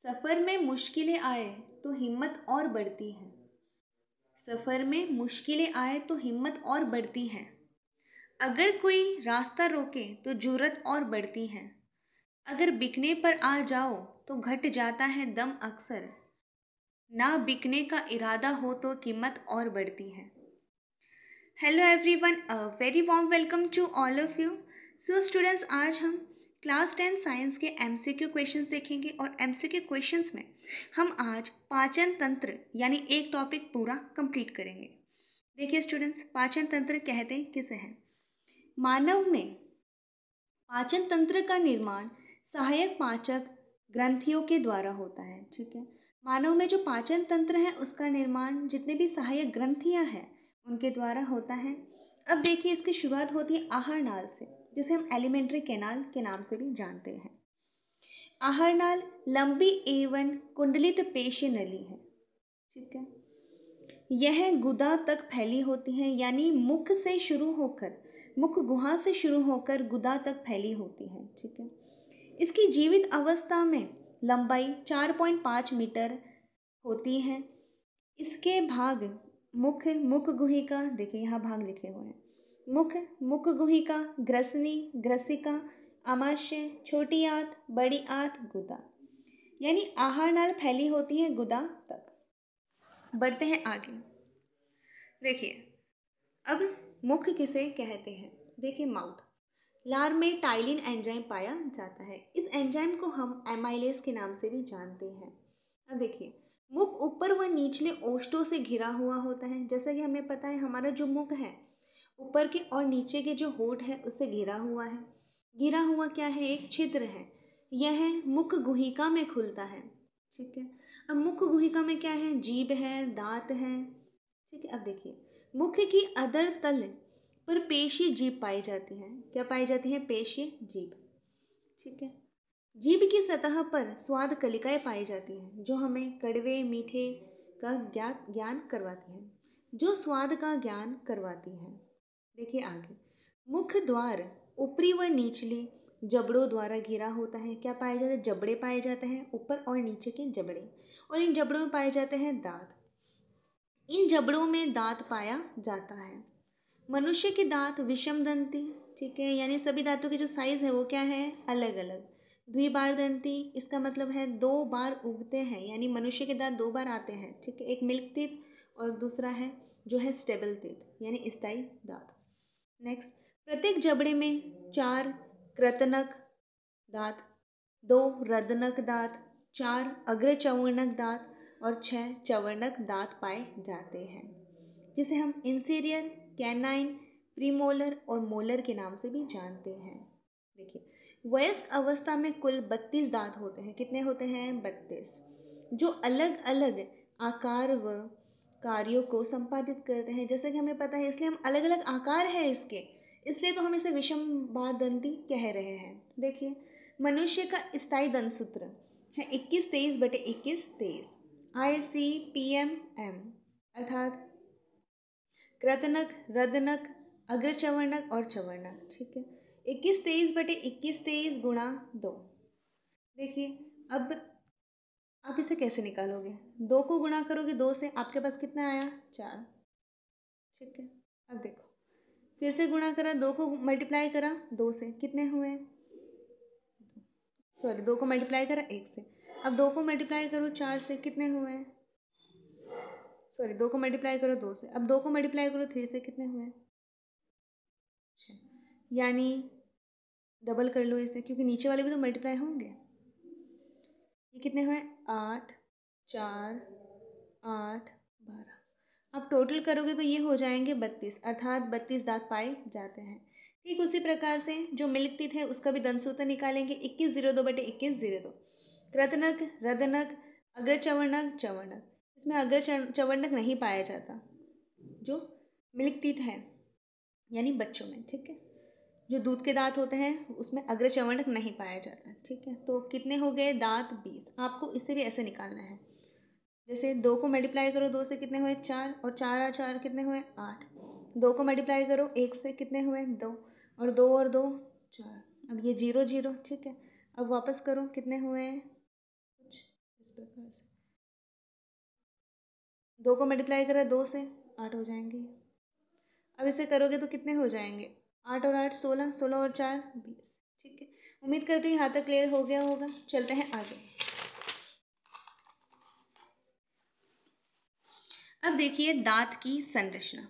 सफ़र में मुश्किलें आए तो हिम्मत और बढ़ती है। सफ़र में मुश्किलें आए तो हिम्मत और बढ़ती है। अगर कोई रास्ता रोके तो जुर्रत और बढ़ती है। अगर बिकने पर आ जाओ तो घट जाता है दम अक्सर। ना बिकने का इरादा हो तो कीमत और बढ़ती है। Hello everyone, a very warm welcome to all of you. So students, आज हम क्लास 10 साइंस के एमसीक्यू क्वेश्चंस देखेंगे और एमसीक्यू क्वेश्चंस में हम आज पाचन तंत्र यानी एक टॉपिक पूरा कंप्लीट करेंगे। देखिए स्टूडेंट्स, पाचन तंत्र कहते हैं किसे हैं? मानव में पाचन तंत्र का निर्माण सहायक पाचक ग्रंथियों के द्वारा होता है। ठीक है, मानव में जो पाचन तंत्र है उसका निर्माण जितने भी सहायक ग्रंथियां हैं उनके द्वारा होता है। अब देखिए, इसकी शुरुआत होती है आहार नाल से, जिसे हम एलिमेंट्री कैनाल के नाम से भी जानते हैं। आहार नाल लंबी एवं कुंडलित पेशी नली है। ठीक है, यह गुदा तक फैली होती है, यानी मुख गुहा से शुरू होकर गुदा तक फैली होती है। ठीक है, इसकी जीवित अवस्था में लंबाई 4.5 मीटर होती है। इसके भाग मुख गुहिका, देखिए यहाँ भाग लिखे हुए हैं। मुख गुहिका, ग्रसनी, ग्रसिका, आमाशय, छोटी आंत, बड़ी आंत, गुदा, यानी आहार नाल फैली होती है गुदा तक। बढ़ते हैं आगे। देखिए, अब मुख किसे कहते हैं? देखिए, माउथ। लार में टाइलिन एंजाइम पाया जाता है। इस एंजाइम को हम एमाइलेज के नाम से भी जानते हैं। अब देखिए, मुख ऊपर व निचले ओष्ठों से घिरा हुआ होता है। जैसा कि हमें पता है, हमारा जो मुख है ऊपर के और नीचे के जो होंठ है उससे घिरा हुआ है। घिरा हुआ क्या है? एक छिद्र है। यह मुख गुहिका में खुलता है। ठीक है, अब मुख गुहिका में क्या है? जीभ है, दांत है। ठीक है, अब देखिए, मुख की अधर तल पर पेशी जीभ पाई जाती है। क्या पाई जाती है? पेशी जीभ। ठीक है, जीभ की सतह पर स्वाद कलिकाएं पाई जाती हैं, जो हमें कड़वे मीठे का ज्ञान करवाती हैं, जो स्वाद का ज्ञान करवाती हैं। देखिए आगे, मुख द्वार ऊपरी व निचली जबड़ों द्वारा घिरा होता है। क्या पाए जाते हैं? जबड़े पाए जाते हैं, ऊपर और नीचे के जबड़े, और इन जबड़ों में पाए जाते हैं दांत। इन जबड़ों में दांत पाया जाता है। मनुष्य के दांत विषम दंती, ठीक है, यानी सभी दांतों की जो साइज है वो क्या है? अलग अलग। द्विबार दंती, इसका मतलब है 2 बार उगते हैं, यानी मनुष्य के दांत 2 बार आते हैं। ठीक है, एक मिल्क टीथ और दूसरा है जो है स्टेबल टीथ, यानी स्थायी दांत। नेक्स्ट, प्रत्येक जबड़े में 4 कृतनक दांत, 2 रदनक दांत, 4 अग्रचवर्णक दांत और 6 चवर्णक दांत पाए जाते हैं, जिसे हम इंफीरियर, कैनाइन, प्रीमोलर और मोलर के नाम से भी जानते हैं। देखिए, वयस्क अवस्था में कुल 32 दांत होते हैं। कितने होते हैं? 32, जो अलग अलग आकार व कार्यों को संपादित करते हैं। जैसे कि हमें पता है, इसलिए हम अलग अलग आकार है इसके, इसलिए तो हम इसे विषम बार दंती कह रहे हैं। देखिए, मनुष्य का स्थायी दंत सूत्र है 21-23/21-23 ICPMM, अर्थात कृतनक, रदनक, अग्रचवर्णक और चवर्णक। ठीक है, 21-23/21-23 गुणा 2। देखिए, अब आप इसे कैसे निकालोगे? 2 को गुणा करोगे 2 से, आपके पास कितना आया? 4। ठीक है, अब देखो, फिर से गुणा करा, 2 को मल्टीप्लाई करा 2 से, कितने हुए? सॉरी, 2 को मल्टीप्लाई करा 1 से। अब 2 को मल्टीप्लाई करो 4 से, कितने हुए? सॉरी, 2 को मल्टीप्लाई करो 2 से। अब 2 को मल्टीप्लाई करो 3 से, कितने हुए? यानी डबल कर लो इसे, क्योंकि नीचे वाले भी तो मल्टीप्लाई होंगे। ये कितने हुए? 8, 4, 8, 12। अब टोटल करोगे तो ये हो जाएंगे 32, अर्थात 32 दांत पाए जाते हैं। ठीक उसी प्रकार से जो मिल्क टीथ है उसका भी दंत सूत्र निकालेंगे 2102/2102। कृतनक, रदनक, अग्रचवर्णक, चवर्णक। इसमें अग्रचवर्णक नहीं पाया जाता, जो मिल्क टीथ है, यानी बच्चों में। ठीक है, जो दूध के दांत होते हैं उसमें अग्रचवर्णक नहीं पाया जाता। ठीक है, तो कितने हो गए दांत? 20। आपको इससे भी ऐसे निकालना है, जैसे 2 को मल्टीप्लाई करो 2 से, कितने हुए? 4, और 4 और 4 कितने हुए? 8। 2 को मल्टीप्लाई करो 1 से, कितने हुए? 2, और 2 और 2 4। अब ये 0 0। ठीक है, अब वापस करो, कितने हुए? कुछ प्रकार से 2 को मल्टीप्लाई करा 2 से 8 हो जाएंगे। अब इसे करोगे तो कितने हो जाएंगे, 8 और 8 16, 16 और 4 20। ठीक है, उम्मीद करती हूँ यहाँ तक क्लियर हो गया होगा। चलते हैं आगे। अब देखिए दांत की संरचना।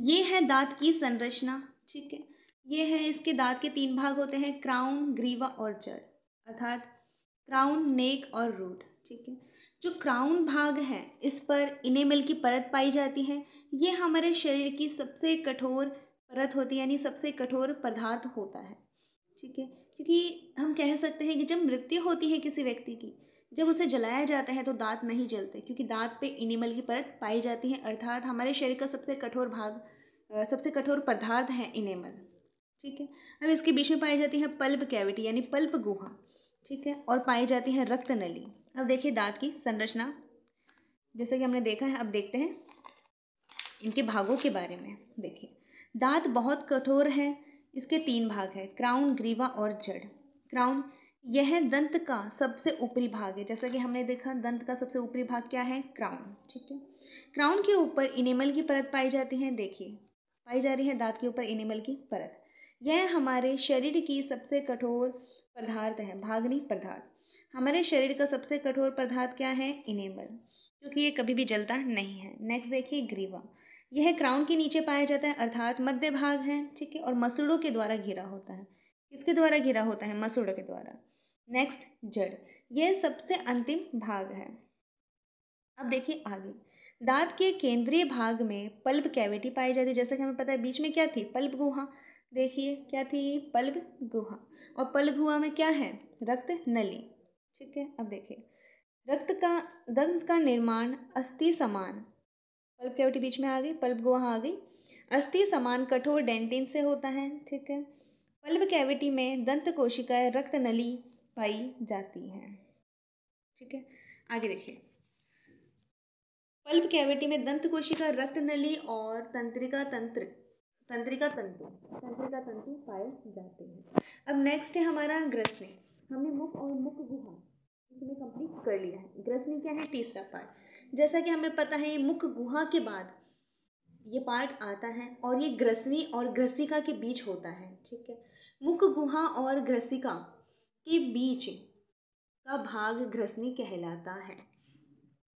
ये है दांत की संरचना। ठीक है, ये है, इसके दांत के 3 भाग होते हैं, क्राउन, ग्रीवा और जड़, अर्थात क्राउन, नेक और रूट। ठीक है, जो क्राउन भाग है इस पर इनेमल की परत पाई जाती है। ये हमारे शरीर की सबसे कठोर परत होती है, यानी सबसे कठोर पदार्थ होता है। ठीक है, क्योंकि हम कह सकते हैं कि जब मृत्यु होती है किसी व्यक्ति की, जब उसे जलाया जाता है तो दांत नहीं जलते, क्योंकि दांत पे इनेमल की परत पाई जाती है, अर्थात हमारे शरीर का सबसे कठोर भाग, सबसे कठोर पदार्थ है इनेमल। ठीक है, अब इसके बीच में पाई जाती है पल्प कैविटी यानी पल्प गुहा। ठीक है, और पाई जाती है रक्त नली। अब देखिए दांत की संरचना, जैसे कि हमने देखा है, अब देखते हैं इनके भागों के बारे में। देखिए दांत बहुत कठोर है, इसके 3 भाग है, क्राउन, ग्रीवा और जड़। क्राउन यह दंत का सबसे ऊपरी भाग है, जैसा कि हमने देखा दंत का सबसे ऊपरी भाग क्या है, क्राउन। ठीक है, क्राउन के ऊपर इनेमल की परत पाई जाती है। देखिए पाई जा रही है दांत के ऊपर इनेमल की परत। यह हमारे शरीर की सबसे कठोर पदार्थ है, भाग नहीं पदार्थ। हमारे शरीर का सबसे कठोर पदार्थ क्या है, इनेमल, क्योंकि ये कभी भी जलता नहीं है। नेक्स्ट देखिए ग्रीवा, यह क्राउन के नीचे पाया जाता है, अर्थात मध्य भाग है। ठीक है, और मसूड़ों के द्वारा घिरा होता है। किसके द्वारा घिरा होता है, मसूड़ों के द्वारा। नेक्स्ट जड़, यह सबसे अंतिम भाग है। अब देखिए आगे, दांत के केंद्रीय भाग में पल्प कैविटी पाई जाती है, जैसा कि हमें पता है बीच में क्या थी, पल्प गुहा। देखिए क्या थी, पल्प गुहा, और पल्प गुहा में क्या है, रक्त नली। ठीक है, अब देखिए दंत का निर्माण अस्थि समान, पल्प कैविटी बीच में आ गई, पल्प गुहा आ गई, अस्थि समान कठोर डेंटिन से होता है। ठीक है, पल्प कैविटी में दंत कोशिकाएं रक्त नली पाई जाती हैं। ठीक है, आगे देखिए, पल्प कैविटी में दंत कोशिका, रक्त नली और तंत्रिका तंतु पाए जाते हैं। अब नेक्स्ट है हमारा ग्रसनी। हमने मुख और मुख गुहा इसमें कंप्लीट कर लिया है। ग्रसनी क्या है, तीसरा पार्ट। जैसा कि हमें पता है मुख गुहा के बाद ये पार्ट आता है, और ये ग्रसनी और ग्रसिका के बीच होता है। ठीक है, मुख गुहा और ग्रसिका के बीच का भाग ग्रसनी कहलाता है।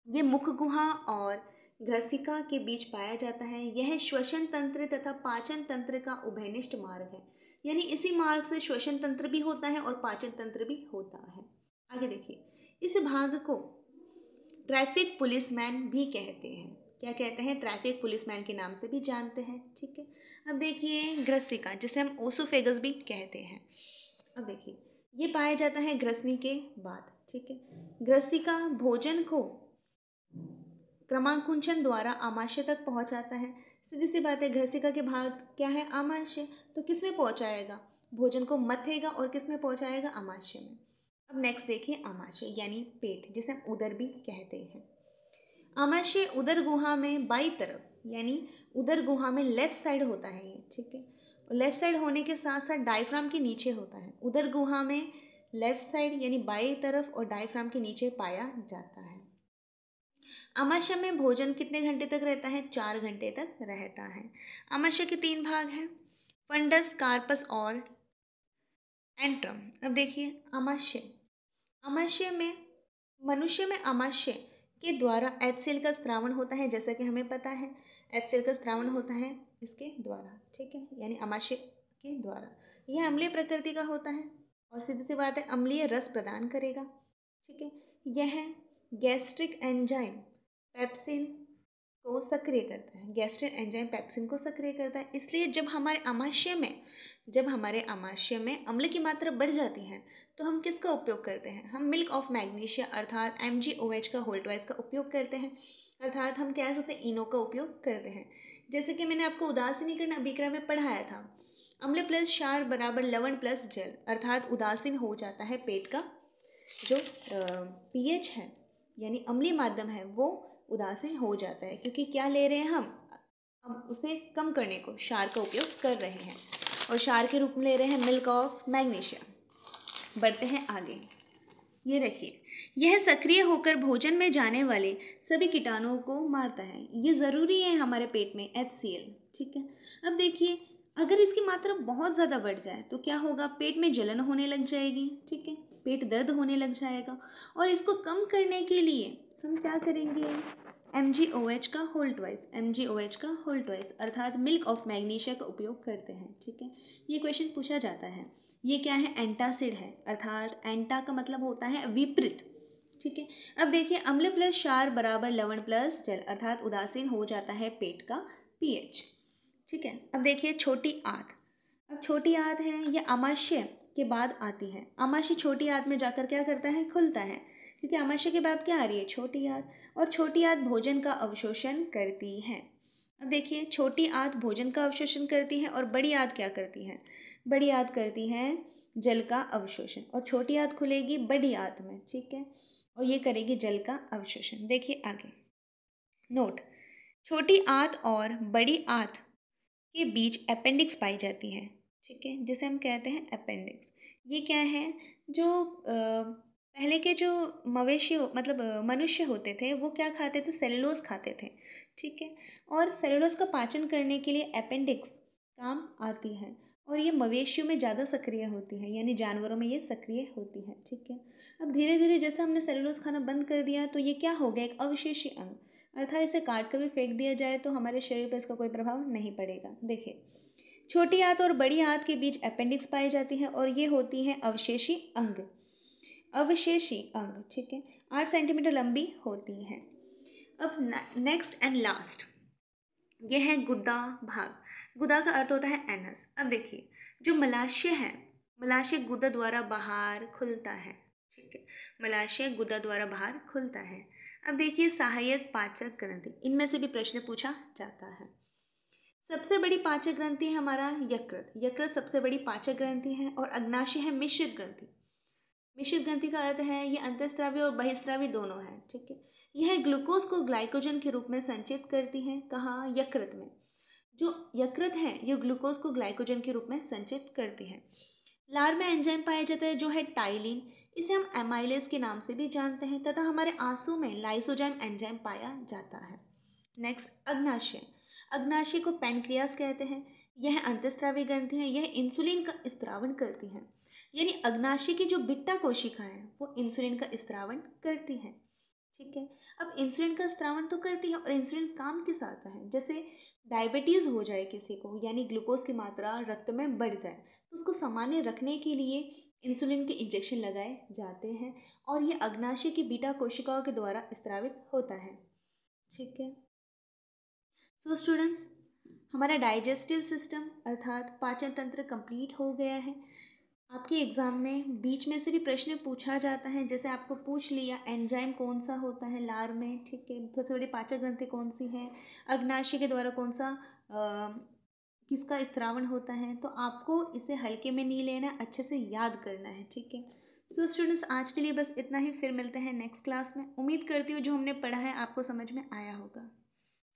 ये मुख गुहा और ग्रसिका के बीच पाया जाता है। यह श्वसन तंत्र तथा पाचन तंत्र का उभयनिष्ठ मार्ग है, यानी इसी मार्ग से श्वसन तंत्र भी होता है और पाचन तंत्र भी होता है। आगे देखिए, इस भाग को ट्रैफिक पुलिसमैन भी कहते हैं। क्या कहते हैं, ट्रैफिक पुलिसमैन के नाम से भी जानते हैं। ठीक है, अब देखिए ग्रसिका, जिसे हम ओसोफेगस भी कहते हैं। अब देखिए ये पाया जाता है ग्रसनी के बाद। ठीक है, ग्रसिका भोजन को क्रमांकुंचन द्वारा आमाशय तक पहुंचाता है। सीधी सी बात है, ग्रसिका के भाग क्या है, आमाशय। तो किस में पहुंचाएगा, भोजन को मथेगा और किस में पहुंचाएगा, आमाशय में। अब नेक्स्ट देखिए आमाशय यानी पेट, जिसे हम उदर भी कहते हैं। आमाशय उदर गुहा में बाई तरफ, यानी उदर गुहा में लेफ्ट साइड होता है ये। ठीक है, लेफ्ट साइड होने के साथ साथ डायफ्राम के नीचे होता है। उदर गुहा में लेफ्ट साइड यानी बाई तरफ और डायफ्राम के नीचे पाया जाता है। आमाशय में भोजन कितने घंटे तक रहता है, 4 घंटे तक रहता है। आमाशय के 3 भाग हैं, फंडस, कार्पस और एंट्रम। अब देखिए आमाशय में मनुष्य में आमाशय के द्वारा एचसीएल का स्रावन होता है, जैसा कि हमें पता है एचसीएल का स्रावन होता है इसके द्वारा। ठीक है, यानी आमाशय के द्वारा। यह अम्लीय प्रकृति का होता है और सीधी सी बात है अम्लीय रस प्रदान करेगा। ठीक है, यह गैस्ट्रिक एंजाइम पेप्सिन को सक्रिय करता है, गैस्ट्रिक एंजाइम पेप्सिन को सक्रिय करता है। इसलिए जब हमारे आमाशय में अम्ल की मात्रा बढ़ जाती है तो हम किसका उपयोग करते हैं, हम मिल्क ऑफ मैग्नीशिया अर्थात MgOH का होल ट्वाइस का उपयोग करते हैं, अर्थात हम कह सकते हैं इनो का उपयोग करते हैं। जैसे कि मैंने आपको उदासीनीकरण अभिक्रिया में पढ़ाया था, अम्ल प्लस क्षार बराबर लवण प्लस जल, अर्थात उदासीन हो जाता है पेट का जो pH है यानी अम्लीय माध्यम है वो उदासीन हो जाता है, क्योंकि क्या ले रहे हैं हम उसे कम करने को क्षार का उपयोग कर रहे हैं और क्षार के रूप में ले रहे हैं मिल्क ऑफ मैग्नीशिया। बढ़ते हैं आगे। ये देखिए, यह सक्रिय होकर भोजन में जाने वाले सभी कीटाणुओं को मारता है। ये ज़रूरी है हमारे पेट में HCl, ठीक है। अब देखिए, अगर इसकी मात्रा बहुत ज़्यादा बढ़ जाए तो क्या होगा, पेट में जलन होने लग जाएगी, ठीक है, पेट दर्द होने लग जाएगा। और इसको कम करने के लिए हम क्या करेंगे, MgOH का होल ट्वाइस अर्थात मिल्क ऑफ मैग्नीशिया का उपयोग करते हैं, ठीक है। ये क्वेश्चन पूछा जाता है। ये क्या है, एंटासिड है, अर्थात एंटा का मतलब होता है विपरीत, ठीक है। अब देखिए, अम्ल प्लस क्षार बराबर लवण प्लस जल, अर्थात उदासीन हो जाता है पेट का pH, ठीक है। अब देखिए छोटी आंत, अब छोटी आंत है ये आमाशय के बाद आती है। आमाशय छोटी आंत में जाकर क्या करता है, खुलता है, क्योंकि आमाशय के बाद क्या आ रही है, छोटी आंत, और छोटी आंत भोजन का अवशोषण करती है। अब देखिए, छोटी आंत भोजन का अवशोषण करती है और बड़ी आंत क्या करती है, बड़ी आंत करती है जल का अवशोषण, और छोटी आंत खुलेगी बड़ी आंत में, ठीक है, और ये करेगी जल का अवशोषण। देखिए आगे नोट, छोटी आंत और बड़ी आंत के बीच अपेंडिक्स पाई जाती है, ठीक है, जिसे हम कहते हैं अपेंडिक्स। ये क्या है, जो पहले के जो मवेशी मतलब मनुष्य होते थे वो क्या खाते थे, सेलुलोज खाते थे, ठीक है, और सेलुलोज का पाचन करने के लिए अपेंडिक्स काम आती है, और ये मवेशियों में ज़्यादा सक्रिय होती है, यानी जानवरों में ये सक्रिय होती है, ठीक है। अब धीरे धीरे जैसे हमने सेलुलोज खाना बंद कर दिया तो ये क्या हो गया, एक अवशेषी अंग, अर्थात इसे काट कर भी फेंक दिया जाए तो हमारे शरीर पर इसका कोई प्रभाव नहीं पड़ेगा। देखिए, छोटी आंत और बड़ी आंत के बीच अपेंडिक्स पाई जाती है और ये होती है अवशेषी अंग, अवशेषी अंग, ठीक है, 8 सेंटीमीटर लंबी होती है। अब नेक्स्ट एंड लास्ट, यह है गुदा भाग। गुदा का अर्थ होता है एनस। अब देखिए, जो मलाशय है, मलाशय गुदा द्वारा बाहर खुलता है, ठीक है, मलाशय गुदा द्वारा बाहर खुलता है। अब देखिए, सहायक पाचक ग्रंथि, इनमें से भी प्रश्न पूछा जाता है। सबसे बड़ी पाचक ग्रंथि है हमारा यकृत, यकृत सबसे बड़ी पाचक ग्रंथि है, और अग्नाशय है मिश्रित ग्रंथि। मिश्रित ग्रंथि का अर्थ है ये अंतःस्रावी और बहिस्रावी दोनों है, ठीक है। यह ग्लूकोज को ग्लाइकोजन के रूप में संचित करती है, कहाँ, यकृत में। जो यकृत है ये ग्लूकोज को ग्लाइकोजन के रूप में संचित करती है। लार में एंजाइम पाया जाता है जो है टाइलिन, इसे हम एमाइलेज के नाम से भी जानते हैं, तथा हमारे आंसू में लाइसोजाइम एंजाइम पाया जाता है। नेक्स्ट, अग्नाशय, अग्नाशय को पैनक्रियास कहते हैं। यह अंतःस्रावी ग्रंथि है, यह इंसुलिन का स्त्रावन करती है, यानी अग्नाशय की जो बिट्टा कोशिका है वो इंसुलिन का स्त्रावन करती है, ठीक है। अब इंसुलिन का स्त्रावन तो करती है, और इंसुलिन काम किस आता है, जैसे डायबिटीज़ हो जाए किसी को, यानी ग्लूकोज की मात्रा रक्त में बढ़ जाए, तो उसको सामान्य रखने के लिए इंसुलिन के इंजेक्शन लगाए जाते हैं, और ये अग्नाशय की बीटा कोशिकाओं के द्वारा स्त्रावित होता है, ठीक है। सो स्टूडेंट्स, हमारा डाइजेस्टिव सिस्टम अर्थात पाचन तंत्र कंप्लीट हो गया है। आपके एग्ज़ाम में बीच में से भी प्रश्न पूछा जाता है, जैसे आपको पूछ लिया एंजाइम कौन सा होता है लार में, ठीक है, तो थोड़ी पाचक ग्रंथि कौन सी है, अग्नाशय के द्वारा कौन सा किसका स्त्रावण होता है, तो आपको इसे हल्के में नहीं लेना, अच्छे से याद करना है, ठीक है। सो स्टूडेंट्स, आज के लिए बस इतना ही, फिर मिलते हैं नेक्स्ट क्लास में। उम्मीद करती हूँ जो हमने पढ़ा है आपको समझ में आया होगा।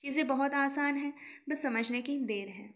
चीज़ें बहुत आसान हैं, बस समझने की देर है।